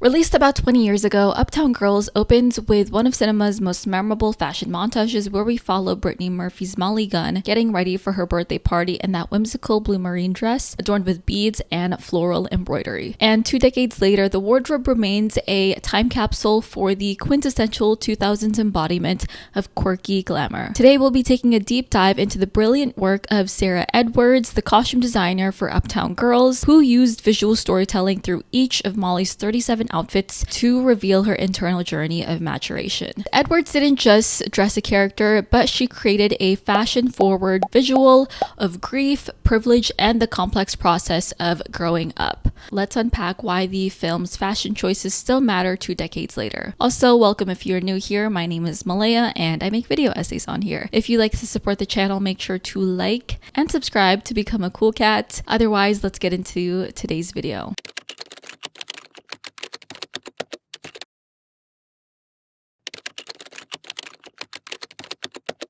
Released about 20 years ago, Uptown Girls opens with one of cinema's most memorable fashion montages where we follow Brittany Murphy's Molly Gunn getting ready for her birthday party in that whimsical Blumarine dress adorned with beads and floral embroidery. And 2 decades later, the wardrobe remains a time capsule for the quintessential 2000s embodiment of quirky glamour. Today, we'll be taking a deep dive into the brilliant work of Sarah Edwards, the costume designer for Uptown Girls, who used visual storytelling through each of Molly's 37 outfits to reveal her internal journey of maturation. Edwards didn't just dress a character, but she created a fashion-forward visual of grief, privilege, and the complex process of growing up. Let's unpack why the film's fashion choices still matter 2 decades later. Also, welcome if you're new here. My name is Malaya, and I make video essays on here. If you'd like to support the channel, make sure to like and subscribe to become a cool cat. Otherwise, let's get into today's video.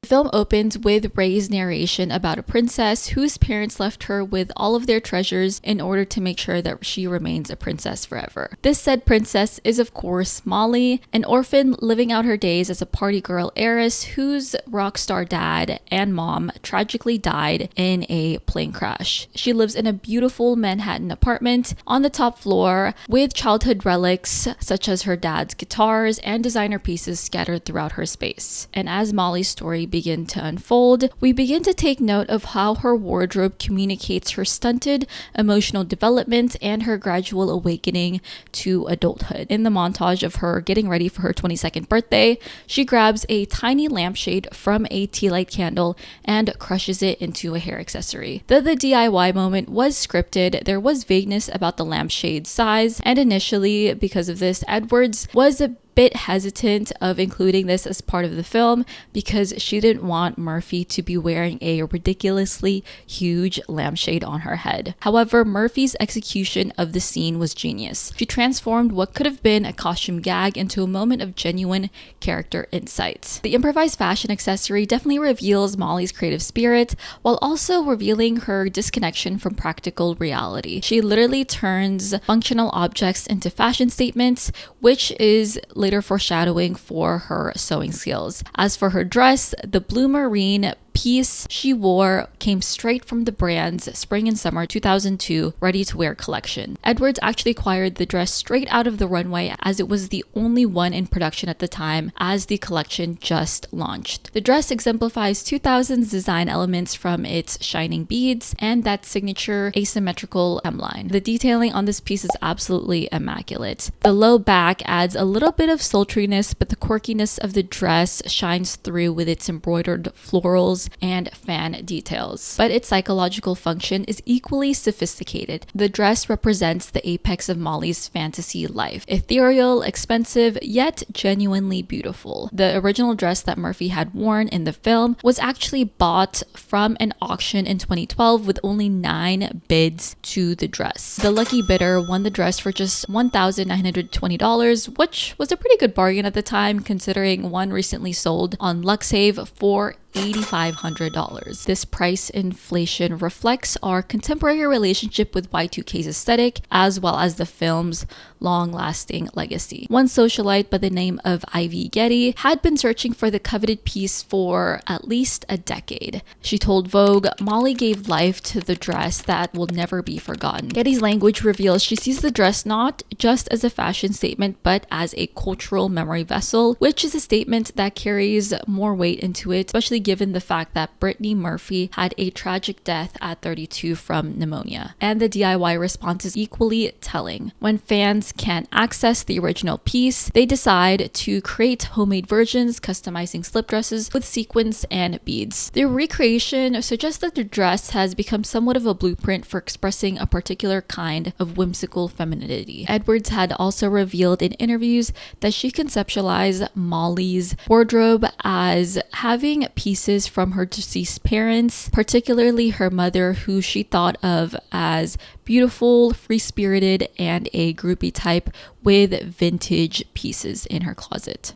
The film opens with Ray's narration about a princess whose parents left her with all of their treasures in order to make sure that she remains a princess forever. This said princess is of course Molly, an orphan living out her days as a party girl heiress whose rock star dad and mom tragically died in a plane crash. She lives in a beautiful Manhattan apartment on the top floor with childhood relics such as her dad's guitars and designer pieces scattered throughout her space. And as Molly's story begin to unfold, we begin to take note of how her wardrobe communicates her stunted emotional development and her gradual awakening to adulthood. In the montage of her getting ready for her 22nd birthday, she grabs a tiny lampshade from a tea light candle and crushes it into a hair accessory. Though the DIY moment was scripted, there was vagueness about the lampshade's size, and initially, because of this, Edwards was a bit hesitant of including this as part of the film because she didn't want Murphy to be wearing a ridiculously huge lampshade on her head. However, Murphy's execution of the scene was genius. She transformed what could have been a costume gag into a moment of genuine character insight. The improvised fashion accessory definitely reveals Molly's creative spirit while also revealing her disconnection from practical reality. She literally turns functional objects into fashion statements, which is later foreshadowing for her sewing skills. As for her dress, the Blumarine piece she wore came straight from the brand's spring and summer 2002 ready-to-wear collection. Edwards actually acquired the dress straight out of the runway as it was the only one in production at the time as the collection just launched. The dress exemplifies 2000s design elements from its shining beads and that signature asymmetrical hemline. The detailing on this piece is absolutely immaculate. The low back adds a little bit of sultriness, but the quirkiness of the dress shines through with its embroidered florals and fan details. But its psychological function is equally sophisticated. The dress represents the apex of Molly's fantasy life. Ethereal, expensive, yet genuinely beautiful. The original dress that Murphy had worn in the film was actually bought from an auction in 2012 with only 9 bids to the dress. The lucky bidder won the dress for just $1,920, which was a pretty good bargain at the time considering one recently sold on Luxave for $8,500. This price inflation reflects our contemporary relationship with Y2K's aesthetic, as well as the film's long-lasting legacy. One socialite by the name of Ivy Getty had been searching for the coveted piece for at least a decade. She told Vogue, "Molly gave life to the dress that will never be forgotten." Getty's language reveals she sees the dress not just as a fashion statement, but as a cultural memory vessel, which is a statement that carries more weight into it, especially given the fact that Brittany Murphy had a tragic death at 32 from pneumonia. And the DIY response is equally telling. When fans can't access the original piece, they decide to create homemade versions, customizing slip dresses with sequins and beads. The recreation suggests that the dress has become somewhat of a blueprint for expressing a particular kind of whimsical femininity. Edwards had also revealed in interviews that she conceptualized Molly's wardrobe as having pieces from her deceased parents, particularly her mother, who she thought of as beautiful, free-spirited, and a groupie type with vintage pieces in her closet.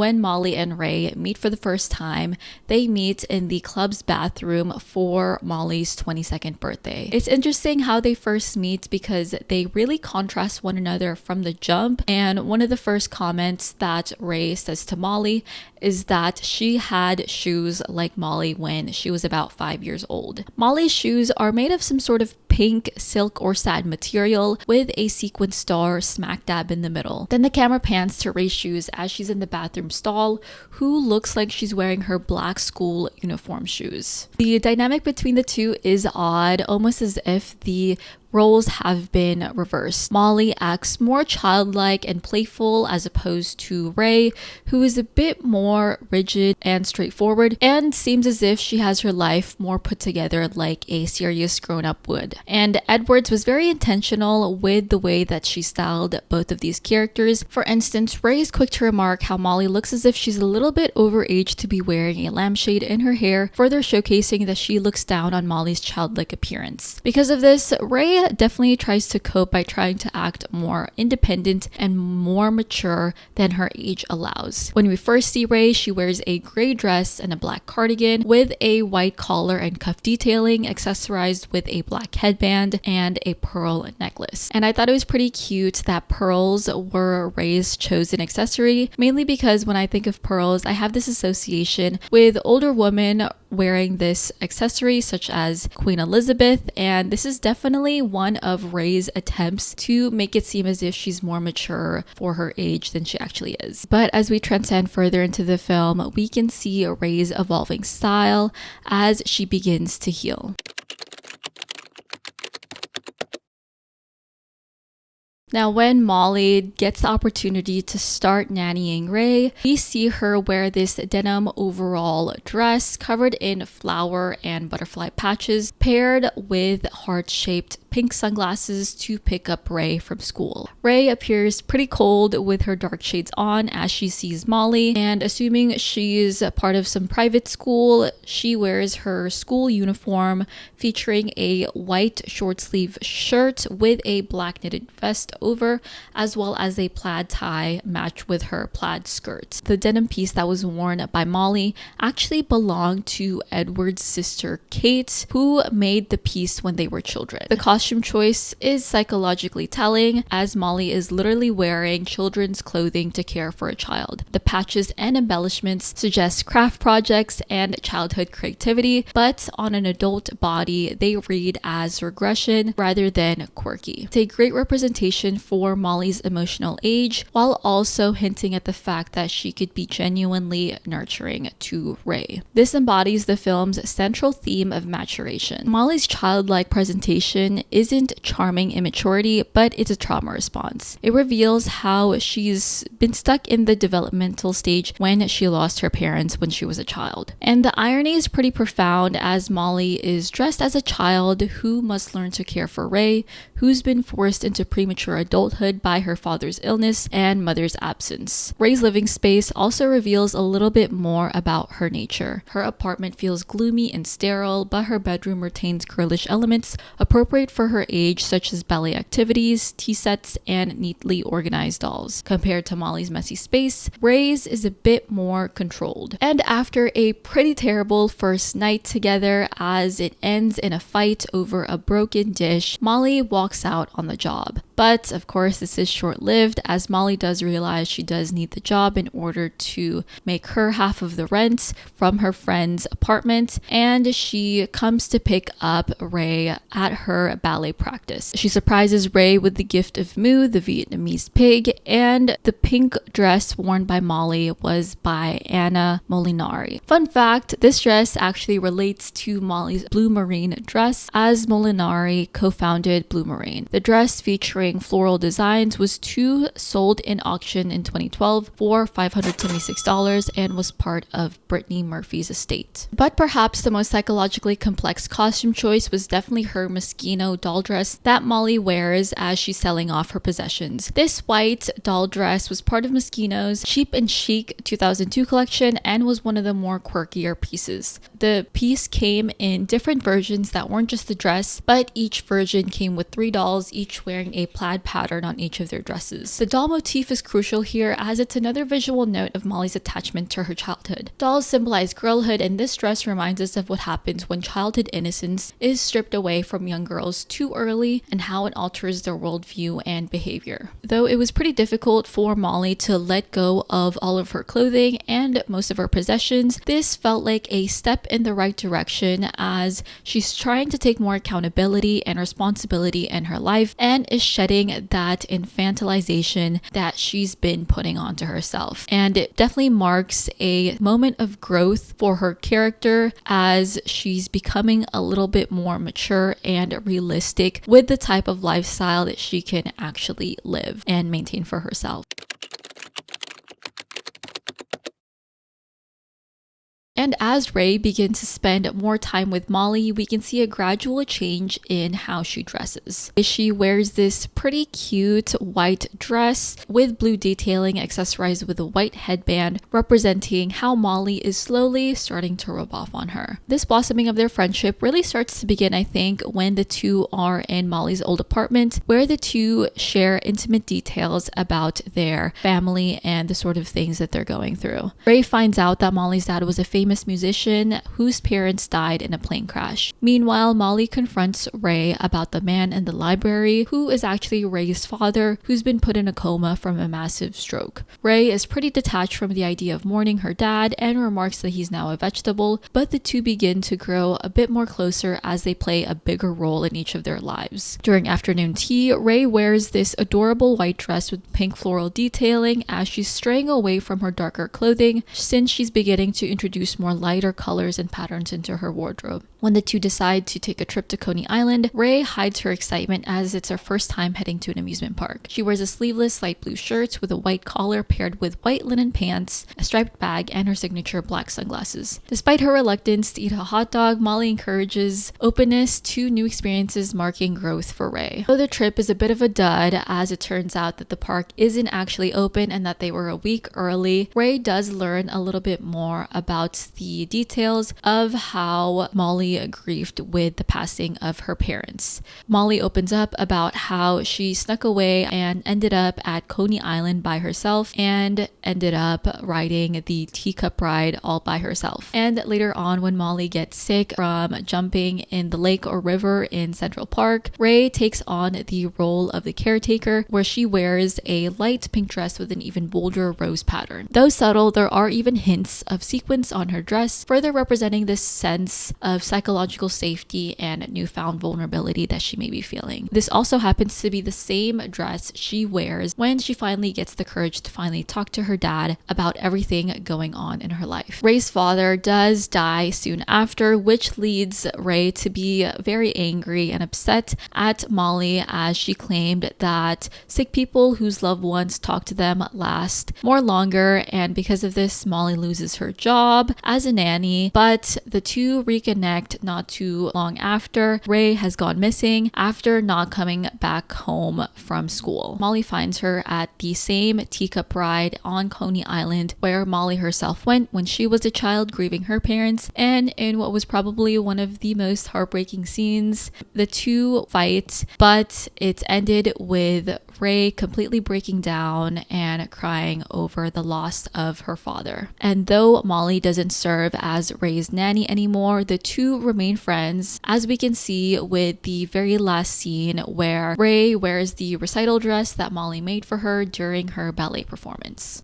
when Molly and Ray meet for the first time, they meet in the club's bathroom for Molly's 22nd birthday. It's interesting how they first meet because they really contrast one another from the jump, and one of the first comments that Ray says to Molly is that she had shoes like Molly when she was about 5 years old. Molly's shoes are made of some sort of pink silk or satin material with a sequin star smack dab in the middle. Then the camera pans to Ray's shoes as she's in the bathroom stall, who looks like she's wearing her black school uniform shoes. The dynamic between the two is odd, almost as if the roles have been reversed. Molly acts more childlike and playful as opposed to Ray, who is a bit more rigid and straightforward and seems as if she has her life more put together like a serious grown-up would. And Edwards was very intentional with the way that she styled both of these characters. For instance, Ray is quick to remark how Molly looks as if she's a little bit overage to be wearing a lampshade in her hair, further showcasing that she looks down on Molly's childlike appearance. Because of this, Ray definitely tries to cope by trying to act more independent and more mature than her age allows. When we first see Ray, she wears a gray dress and a black cardigan with a white collar and cuff detailing, accessorized with a black headband and a pearl necklace. And I thought it was pretty cute that pearls were Ray's chosen accessory, mainly because when I think of pearls, I have this association with older women wearing this accessory, such as Queen Elizabeth, and this is definitely one of Ray's attempts to make it seem as if she's more mature for her age than she actually is. But as we transcend further into the film, we can see Ray's evolving style as she begins to heal. Now, when Molly gets the opportunity to start nannying Ray, we see her wear this denim overall dress covered in flower and butterfly patches, paired with heart-shaped pink sunglasses to pick up Ray from school. Ray appears pretty cold with her dark shades on as she sees Molly, and assuming she's a part of some private school, she wears her school uniform featuring a white short sleeve shirt with a black knitted vest over, as well as a plaid tie matched with her plaid skirt. The denim piece that was worn by Molly actually belonged to Edward's sister Kate, who made the piece when they were children. The costume choice is psychologically telling, as Molly is literally wearing children's clothing to care for a child. The patches and embellishments suggest craft projects and childhood creativity, but on an adult body, they read as regression rather than quirky. It's a great representation for Molly's emotional age, while also hinting at the fact that she could be genuinely nurturing to Ray. This embodies the film's central theme of maturation. Molly's childlike presentation isn't charming immaturity, but it's a trauma response. It reveals how she's been stuck in the developmental stage when she lost her parents when she was a child. And the irony is pretty profound, as Molly is dressed as a child who must learn to care for Ray, who's been forced into premature adulthood by her father's illness and mother's absence. Ray's living space also reveals a little bit more about her nature. Her apartment feels gloomy and sterile, but her bedroom retains girlish elements appropriate for her age, such as ballet activities, tea sets, and neatly organized dolls. Compared to Molly's messy space, Ray's is a bit more controlled. And after a pretty terrible first night together, as it ends in a fight over a broken dish, Molly walks out on the job. But of course, this is short-lived, as Molly does realize she does need the job in order to make her half of the rent from her friend's apartment, and she comes to pick up Ray at her ballet practice. She surprises Ray with the gift of Moo, the Vietnamese pig, and the pink dress worn by Molly was by Anna Molinari. Fun fact, this dress actually relates to Molly's Blumarine dress, as Molinari co-founded Blumarine. The dress, featuring floral designs, was sold in auction in 2012 for $576 and was part of Brittany Murphy's estate. But perhaps the most psychologically complex costume choice was definitely her Moschino doll dress that Molly wears as she's selling off her possessions. This white doll dress was part of Moschino's Cheap and Chic 2002 collection and was one of the more quirkier pieces. The piece came in different versions that weren't just the dress, but each version came with 3 dolls, each wearing a plaid pattern on each of their dresses. The doll motif is crucial here as it's another visual note of Molly's attachment to her childhood. Dolls symbolize girlhood, and this dress reminds us of what happens when childhood innocence is stripped away from young girls too early and how it alters their worldview and behavior. Though it was pretty difficult for Molly to let go of all of her clothing and most of her possessions, this felt like a step in the right direction as she's trying to take more accountability and responsibility in her life and is shedding that infantilization that she's been putting onto herself. And it definitely marks a moment of growth for her character as she's becoming a little bit more mature and realistic with the type of lifestyle that she can actually live and maintain for herself. And as Ray begins to spend more time with Molly, we can see a gradual change in how she dresses. She wears this pretty cute white dress with blue detailing accessorized with a white headband, representing how Molly is slowly starting to rub off on her. This blossoming of their friendship really starts to begin, I think, when the two are in Molly's old apartment, where the two share intimate details about their family and the sort of things that they're going through. Ray finds out that Molly's dad was a famous musician whose parents died in a plane crash. Meanwhile, Molly confronts Ray about the man in the library who is actually Ray's father, who's been put in a coma from a massive stroke. Ray is pretty detached from the idea of mourning her dad and remarks that he's now a vegetable, but the two begin to grow a bit more closer as they play a bigger role in each of their lives. During afternoon tea, Ray wears this adorable white dress with pink floral detailing as she's straying away from her darker clothing since she's beginning to introduce more lighter colors and patterns into her wardrobe. When the two decide to take a trip to Coney Island, Ray hides her excitement as it's her first time heading to an amusement park. She wears a sleeveless light blue shirt with a white collar paired with white linen pants, a striped bag, and her signature black sunglasses. Despite her reluctance to eat a hot dog, Molly encourages openness to new experiences, marking growth for Ray. Though the trip is a bit of a dud, as it turns out that the park isn't actually open and that they were a week early, Ray does learn a little bit more about the details of how Molly grieved with the passing of her parents. Molly opens up about how she snuck away and ended up at Coney Island by herself and ended up riding the teacup ride all by herself. And later on, when Molly gets sick from jumping in the lake or river in Central Park, Ray takes on the role of the caretaker, where she wears a light pink dress with an even bolder rose pattern. Though subtle, there are even hints of sequins on her dress, further representing this sense of psychological safety and newfound vulnerability that she may be feeling. This also happens to be the same dress she wears when she finally gets the courage to finally talk to her dad about everything going on in her life. Ray's father does die soon after, which leads Ray to be very angry and upset at Molly as she claimed that sick people whose loved ones talk to them last more longer, and because of this, Molly loses her job as a nanny, but the two reconnect not too long after Ray has gone missing after not coming back home from school. Molly finds her at the same teacup ride on Coney Island where Molly herself went when she was a child grieving her parents, and in what was probably one of the most heartbreaking scenes, the two fight, but it's ended with Ray completely breaking down and crying over the loss of her father. And though Molly doesn't serve as Ray's nanny anymore, the two remain friends, as we can see with the very last scene where Ray wears the recital dress that Molly made for her during her ballet performance.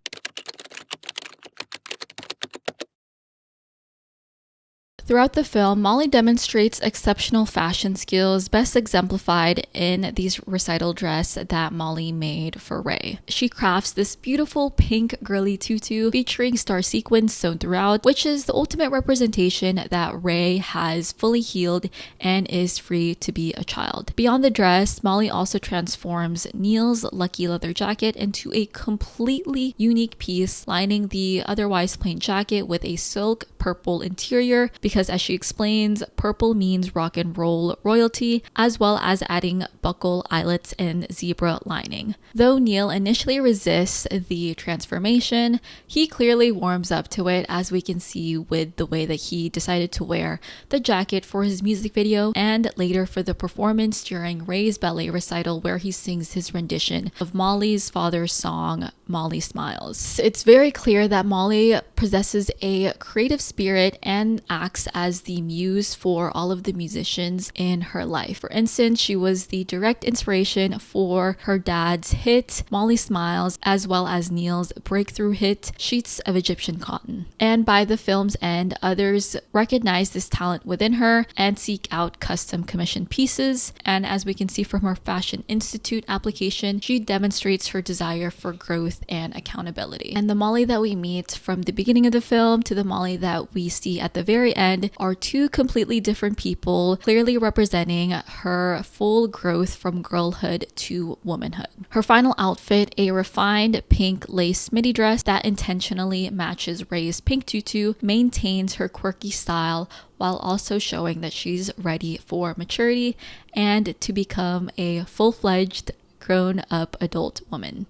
Throughout the film, Molly demonstrates exceptional fashion skills, best exemplified in these recital dress that Molly made for Ray. She crafts this beautiful pink girly tutu featuring star sequins sewn throughout, which is the ultimate representation that Ray has fully healed and is free to be a child. Beyond the dress, Molly also transforms Neil's lucky leather jacket into a completely unique piece, lining the otherwise plain jacket with a silk purple interior because because, as she explains, purple means rock and roll royalty, as well as adding buckle eyelets and zebra lining. Though Neil initially resists the transformation, he clearly warms up to it, as we can see with the way that he decided to wear the jacket for his music video and later for the performance during Ray's ballet recital, where he sings his rendition of Molly's father's song, Molly Smiles. It's very clear that Molly possesses a creative spirit and acts as the muse for all of the musicians in her life. For instance, she was the direct inspiration for her dad's hit, Molly Smiles, as well as Neil's breakthrough hit, Sheets of Egyptian Cotton. And by the film's end, others recognize this talent within her and seek out custom commissioned pieces. And as we can see from her Fashion Institute application, she demonstrates her desire for growth and accountability. And the Molly that we meet from the beginning of the film to the Molly that we see at the very end are two completely different people, clearly representing her full growth from girlhood to womanhood. Her final outfit, a refined pink lace midi dress that intentionally matches Ray's pink tutu, maintains her quirky style while also showing that she's ready for maturity and to become a full-fledged grown-up adult woman.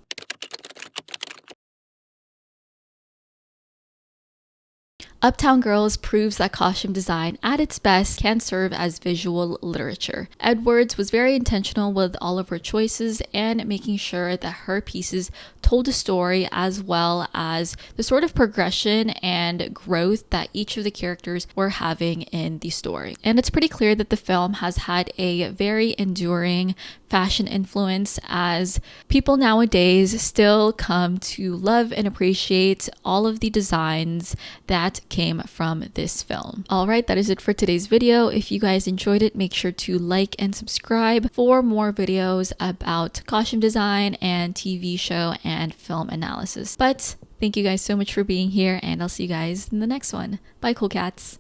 Uptown Girls proves that costume design at its best can serve as visual literature. Edwards was very intentional with all of her choices and making sure that her pieces told a story, as well as the sort of progression and growth that each of the characters were having in the story. And it's pretty clear that the film has had a very enduring fashion influence, as people nowadays still come to love and appreciate all of the designs that came from this film. Alright, that is it for today's video. If you guys enjoyed it, make sure to like and subscribe for more videos about costume design and TV show and film analysis. But thank you guys so much for being here, and I'll see you guys in the next one. Bye, cool cats.